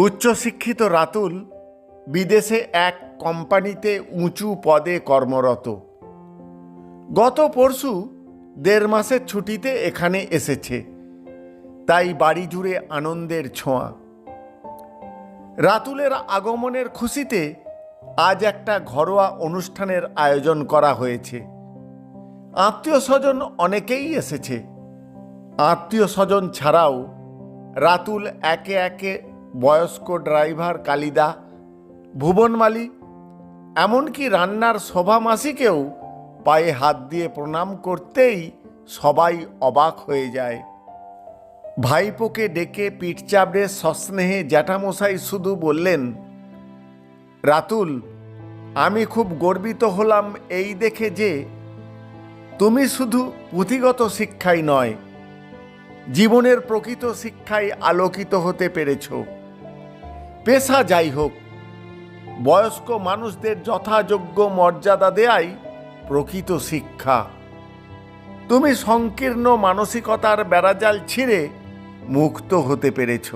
উচ্চশিক্ষিত রাতুল বিদেশে এক কোম্পানিতে উঁচু পদে কর্মরত। গত পরশু 1.5 মাসের ছুটিতে এখানে এসেছে, তাই বাড়ি জুড়ে আনন্দের ছোঁয়া। রাতুলের আগমনের খুশিতে আজ একটা ঘরোয়া অনুষ্ঠানের আয়োজন করা হয়েছে। আত্মীয় স্বজন অনেকেই এসেছে। আত্মীয় স্বজন ছাড়াও রাতুল একে একে বয়স্ক ড্রাইভার কালিদা, ভুবনমালী, এমনকি রান্নার শোভা মাসিকেও পায়ে হাত দিয়ে প্রণাম করতেই সবাই অবাক হয়ে যায়। ভাইপোকে ডেকে পিঠ চাপড়ে সস্নেহে জ্যাঠামশাই শুধু বললেন, রাতুল, আমি খুব গর্বিত হলাম এই দেখে যে তুমি শুধু পুঁথিগত শিক্ষাই নয়, জীবনের প্রকৃত শিক্ষায় আলোকিত হতে পেরেছ। পেশা যাই হোক, বয়স্ক মানুষদের যথাযোগ্য মর্যাদা দেয়াই প্রকৃত শিক্ষা। তুমি সংকীর্ণ মানসিকতার বেড়াজাল ছিঁড়ে মুক্ত হতে পেরেছ।